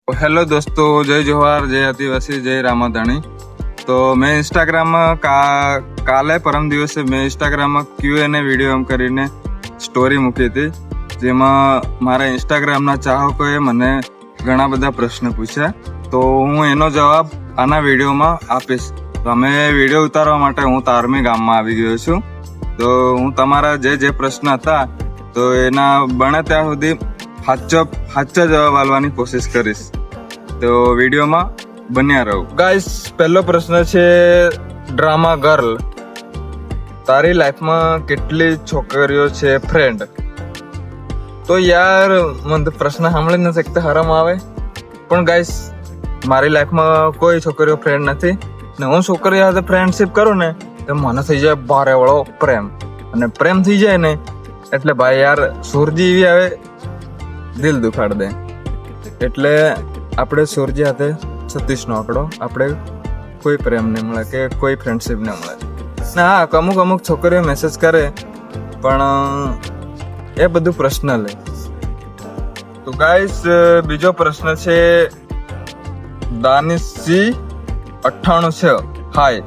Hello दोस्तों, जय जोहार, जय आदिवासी, जय रामाधाणी। तो मैं इंस्टाग्रामમાં કાલે પરમ દિવસે મેં ઇન્સ્ટાગ્રામમાં Q&A વિડીયો એમ કરીને સ્ટોરી મૂકી હતી, જેમાં મારા ઇન્સ્ટાગ્રામના ચાહકોએ મને ઘણા બધા પ્રશ્ન પૂછ્યા. તો હું એનો જવાબ આના વિડીયોમાં આપીશ. તો અમે વિડીયો ઉતારવા માટે હું તારમી ગામમાં આવી ગયો છું. તો હું તમારા જે પ્રશ્ન હતા તો એના બને ત્યાં સુધી સાચા જવાબ આપવાની કોશિશ કરીશ. તો વિડીયોમાં બન્યા રહો. ગાઈસ, પહેલો પ્રશ્ન છે, ડ્રામા ગર્લ, તારી લાઈફમાં કેટલી છોકરીઓ છે ફ્રેન્ડ? તો યાર, મને પ્રશ્ન સાંભળી ન શકતા હરમ આવે, પણ ગાઈસ મારી લાઈફમાં કોઈ છોકરીઓ ફ્રેન્ડ નથી ને હું છોકરીઓ સાથે ફ્રેન્ડશિપ કરું ને તો મને થઈ જાય ભારે વાળો પ્રેમ, અને પ્રેમ થઈ જાય ને એટલે ભાઈ યાર સૂરજી એવી આવે દિલ દુખાડ દે. એટલે આપણે સૂરજી સાથે 36 નો આંકડો, આપણે કોઈ પ્રેમ નહીં મળે કે કોઈ ફ્રેન્ડશિપ નહીં મળે. ના હા, અમુક છોકરીઓ મેસેજ કરે, પણ એ બધું પર્સનલ. તો ગાઈસ, બીજો પ્રશ્ન છે, દાનિશજી 98 હાય.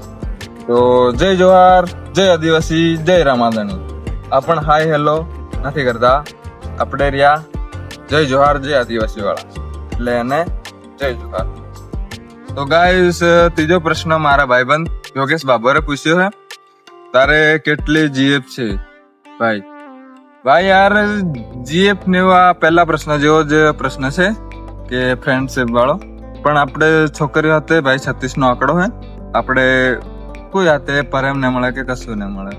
તો જય જોહાર, જય આદિવાસી, જય રામાધાણી. આ પણ હાય હેલો નથી કરતા, આપણે રહ્યા જય જોહાર, જય આદિવાસી વાળા, એટલે એને જય જોહાર. તો ગાઈસ, ત્રીજો પ્રશ્ન મારા ભાઈબંધ યોગેશ બાબરે પૂછ્યો છે, તારે કેટલી જીએફ છે? ભાઈ યાર, જીએફ ને આ પહેલા પ્રશ્ન જેવો જ પ્રશ્ન છે કે ફ્રેન્ડશિપ વાળો, પણ આપણે છોકરીઓ હાથે ભાઈ 36 નો આંકડો છે. આપણે કોઈ હાથે પ્રેમ ન મળે કે કશું ન મળે.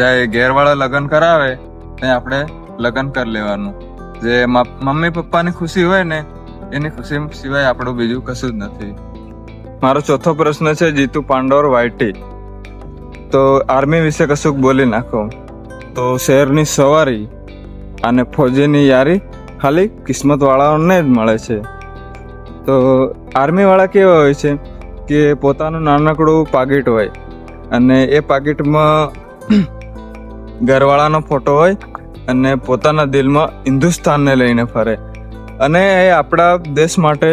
જાય ઘેર વાળા લગ્ન કરાવે ત્યાં આપણે લગ્ન કરી લેવાનું. જે મમ્મી પપ્પાની ખુશી હોય ને એની ખુશી સિવાય આપણું બીજું કશું જ નથી. મારો ચોથો પ્રશ્ન છે, જીતુ પાંડોર વાયટી, તો આર્મી વિશે કશુંક બોલી નાખો. તો શહેરની સવારી અને ફોજીની યારી ખાલી કિસ્મત વાળાઓને જ મળે છે. તો આર્મી વાળા કેવા હોય છે કે પોતાનું નાનકડું પાકીટ હોય અને એ પાકીટમાં ઘરવાળાનો ફોટો હોય અને પોતાના દિલમાં હિન્દુસ્તાનને લઈને ફરે. અને એ આપણા દેશ માટે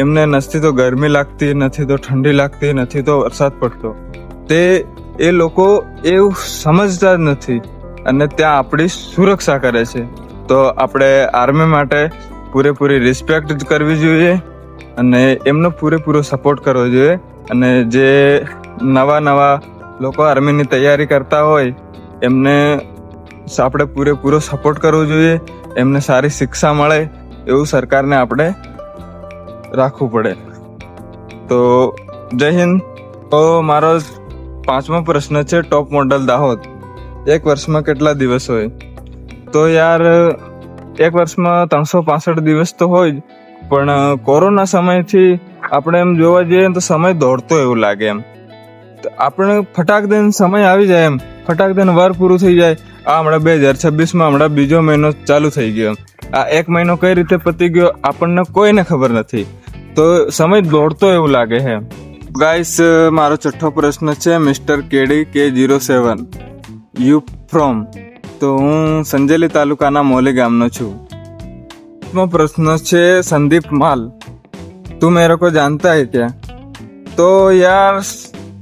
એમને નથી તો ગરમી લાગતી, નથી તો ઠંડી લાગતી, નથી તો વરસાદ પડતો, તે એ લોકો એવું સમજતા જ નથી અને ત્યાં આપણી સુરક્ષા કરે છે. તો આપણે આર્મી માટે પૂરેપૂરી રિસ્પેક્ટ કરવી જોઈએ અને એમનો પૂરેપૂરો સપોર્ટ કરવો જોઈએ. અને જે નવા લોકો આર્મીની તૈયારી કરતા હોય એમને આપણે પૂરેપૂરો સપોર્ટ કરવો જોઈએ. એમને સારી શિક્ષા મળે એવું સરકારને આપણે રાખવું પડે. તો જય હિન્દ. તો મારો પાંચમો પ્રશ્ન છે, ટોપ મોડલ દાહોદ, એક વર્ષમાં કેટલા દિવસ હોય? તો યાર, એક વર્ષમાં 365 દિવસ તો હોય જ, પણ કોરોના સમયથી આપણે એમ જોવા જઈએ તો સમય દોડતો એવું લાગે. એમ આપણે ફટાક દઈને સમય આવી જાય, એમ ફટાક દઈને વાર પૂરું થઈ જાય. આ હમણાં 2026માં હમણાં બીજો મહિનો ચાલુ થઈ ગયો. આ એક મહિનો કઈ રીતે પતી ગયો આપણને કોઈને ખબર નથી. તો સમય દોડતો એવું લાગે છે. ગાઈસ, મારો છઠ્ઠો પ્રશ્ન છે, મિસ્ટર કેડી K07, યુ ફ્રોમ? તો હું સંજેલી તાલુકાના મોલી ગામનો છું. પ્રશ્ન છે, સંદીપ માલ, તું મેરે કો જાનતા હૈ ક્યા? તો યાર,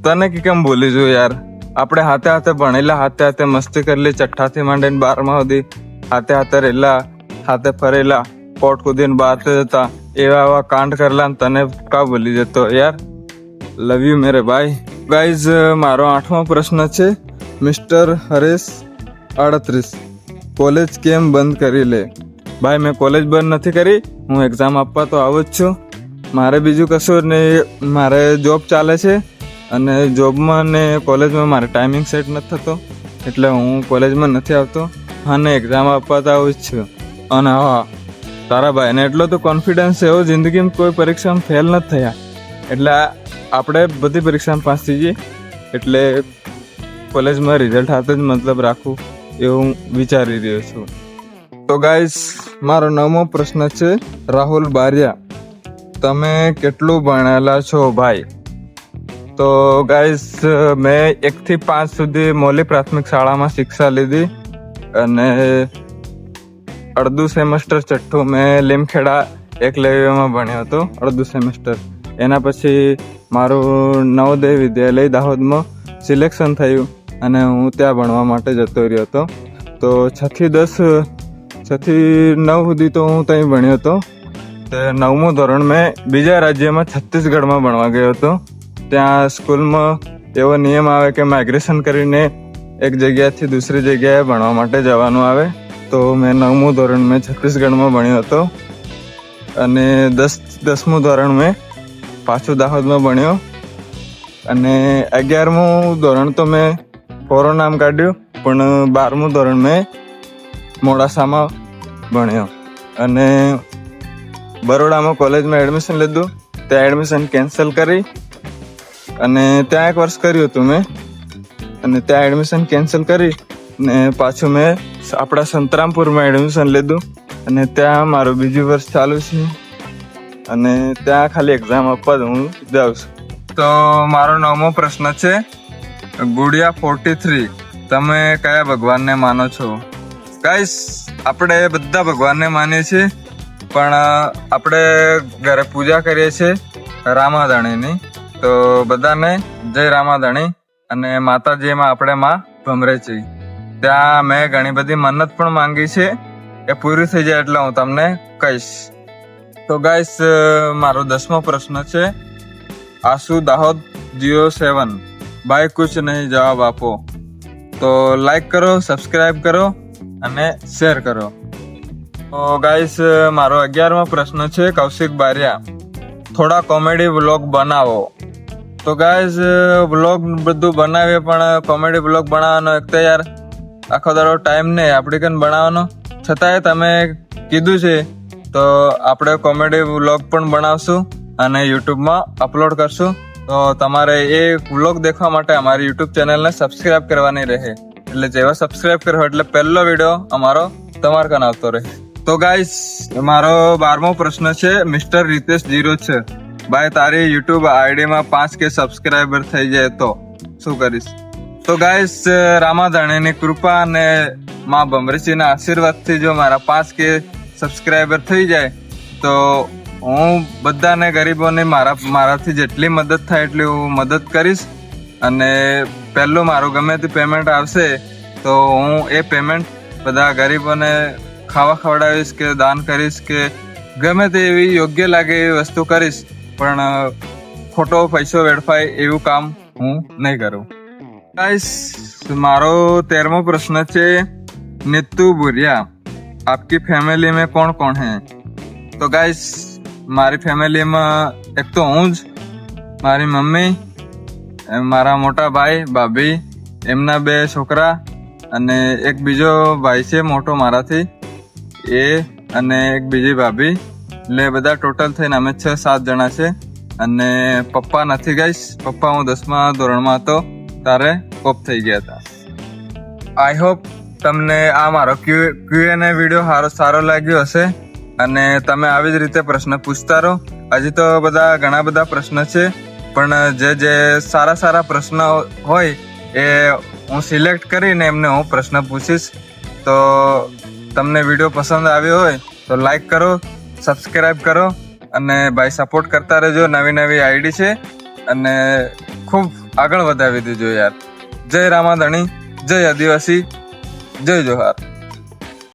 તને કેમ બોલી છું યાર? આપણે હાથે ભણેલા, હાથે મસ્તી કરેલી, ચઠ્ઠાથી માંડીને 12મા સુધી હાથે રહેલા, હાથે ફરેલા, કોટ કુદીને બહાર જતા, એવા કાંડ કરેલા, તને કા બોલી જતો યાર? લવ યુ મેરે ભાઈ. ગાઈઝ, મારો 8મો પ્રશ્ન છે, મિસ્ટર હરેશ 38, કોલેજ કેમ બંધ કરી લે? ભાઈ, મેં કોલેજ બંધ નથી કરી, હું એક્ઝામ આપવા તો આવું જ છું. મારે બીજું કશું નહીં, મારે જોબ ચાલે છે અને જોબમાં ને કોલેજમાં મારે ટાઈમિંગ સેટ નથી થતો, એટલે હું કોલેજમાં નથી આવતો અને એક્ઝામ આપવા તો આવું જ છું. અને હા, તારા ભાઈને એટલો તો કોન્ફિડન્સ એવો, જિંદગીમાં કોઈ પરીક્ષામાં ફેલ નથી થયા, એટલે આપણે બધી પરીક્ષામાં પાસ થઈ જઈએ, એટલે કોલેજમાં રિઝલ્ટ હાથે જ મતલબ રાખવું એવું વિચારી રહ્યો છું. તો ગાઈસ, મારો 9મો પ્રશ્ન છે, રાહુલ બારિયા, તમે કેટલું ભણેલા છો ભાઈ? તો ગાઈસ, મેં 1 થી 5 સુધી મોલી પ્રાથમિક શાળામાં શિક્ષા લીધી અને અડધું સેમેસ્ટર છઠ્ઠું મેં લીમખેડા એકલવ્યમાં ભણ્યો હતો અડધું સેમેસ્ટર. એના પછી મારું નવોદય વિદ્યાલય દાહોદમાં સિલેક્શન થયું અને હું ત્યાં ભણવા માટે જતો રહ્યો હતો. તો 6 થી 9 સુધી તો હું ત્યાં ભણ્યો હતો. તે 9મું ધોરણ મેં બીજા રાજ્યમાં છત્તીસગઢમાં ભણવા ગયો હતો. ત્યાં સ્કૂલમાં એવો નિયમ આવે કે માઇગ્રેશન કરીને એક જગ્યાથી દૂસરી જગ્યાએ ભણવા માટે જવાનું આવે. તો મેં 9મું ધોરણ મેં છત્તીસગઢમાં ભણ્યો હતો અને 10મું ધોરણ મેં પાછું દાહોદમાં ભણ્યો અને 11મું ધોરણ તો મેં ફોરો નામ કાઢ્યું, પણ 12મું ધોરણ મેં મોડાસામાં ભણ્યો અને બરોડામાં કોલેજમાં એડમિશન લીધું. ત્યાં એડમિશન કેન્સલ કરી અને ત્યાં 1 વર્ષ કર્યું હતું મેં અને ત્યાં એડમિશન કેન્સલ કરી ને પાછું મેં આપણા સંતરામપુરમાં એડમિશન લીધું અને ત્યાં મારું બીજું વર્ષ ચાલુ છે અને ત્યાં ખાલી એક્ઝામ આપવા જ હું જાઉં છું. તો મારો 9મો પ્રશ્ન છે, ગુડિયા 43, તમે કયા ભગવાનને માનો છો? ગાઈસ, આપણે બધા ભગવાનને માનીએ છીએ, પણ આપણે ઘરે પૂજા કરીએ છીએ રામાધણીની. તો બધાને જય રામાધણી. અને માતાજીમાં આપણે માં ભમરેચી. ત્યાં મેં ઘણી બધી મન્નત પણ માંગી છે, એ પૂરી થઈ જાય એટલે હું તમને કહીશ. તો ગાઈસ, મારો 10મો પ્રશ્ન છે, આસુ દાહોદ 07, ભાઈ કુછ નહીં જવાબ આપો. તો લાઈક કરો, સબસ્ક્રાઈબ કરો અને શેર કરો. તો ગાઈસ, મારો 11મો પ્રશ્ન છે, કૌશિક બારિયા, થોડા કોમેડી વ્લોગ બનાવો. તો ગાઈસ, વ્લોગ બધું બનાવીએ, પણ કોમેડી વ્લોગ બનાવવાનો એક તો યાર આખો દાડો ટાઈમ નહીં આપણી કન બનાવવાનો. છતાંય તમે કીધું છે તો આપણે કોમેડી વ્લોગ પણ બનાવશું અને યુટ્યુબમાં અપલોડ કરશું. તો તમારે એ વ્લોગ દેખવા માટે અમારી યુટ્યુબ ચેનલને સબસ્ક્રાઈબ કરવાની રહે. એટલે જેવા સબસ્ક્રાઈબ કરો એટલે પહેલો વિડીયો અમારો તમારા કન આવતો રહે. તો ગાઈસ, મારો 12મો પ્રશ્ન છે, મિસ્ટર રીતેશ 06, ભાઈ તારી યુટ્યુબ આઈડીમાં 5K સબસ્ક્રાઈબર થઈ જાય તો શું કરીશ? તો ગાઈસ, રામાધણીની કૃપા અને માં ભમરેચીના આશીર્વાદથી જો મારા 5K સબસ્ક્રાઈબર થઈ જાય તો હું બધાને ગરીબોને મારાથી જેટલી મદદ થાય એટલી હું મદદ કરીશ. અને પહેલું મારું ગમે તે પેમેન્ટ આવશે તો હું એ પેમેન્ટ બધા ગરીબોને ખાવા ખવડાવીશ કે દાન કરીશ કે ગમે તે એવી યોગ્ય લાગે એવી વસ્તુ કરીશ, પણ ખોટો પૈસો વેડફાય એવું કામ હું નહીં કરું. ગાઈસ, મારો 13મો પ્રશ્ન છે, નીતુ ભુરિયા, આપકી ફેમિલી में कौन कौन है? તો ગાઈસ, મારી ફેમિલીમાં એક તો હું જ, મારી મમ્મી, મારા મોટા ભાઈ ભાભી, એમના 2 છોકરા અને એક બીજો ભાઈ છે મોટો મારાથી, એ અને એક બીજી ભાભી. એટલે બધા ટોટલ થઈને અમે 6-7 જણા છે. અને પપ્પા નથી ગાઈસ, પપ્પા હું 10મા ધોરણમાં હતો ત્યારે ઓફ થઈ ગયા હતા. આઈ હોપ તમને આ મારો Q&A વિડીયો સારો લાગ્યો હશે અને તમે આવી જ રીતે પ્રશ્ન પૂછતા રહો. હજી તો ઘણા બધા પ્રશ્ન છે, પણ જે સારા પ્રશ્ન હોય એ હું સિલેક્ટ કરીને એમને હું પ્રશ્ન પૂછીશ. તો તમને વિડીયો પસંદ આવ્યો હોય તો લાઈક કરો, સબસ્ક્રાઈબ કરો અને ભાઈ સપોર્ટ કરતા રહેજો. નવી આઈડી છે અને ખૂબ આગળ વધાવી દેજો યાર. જય રામાધણી, જય આદિવાસી, જય જોહાર.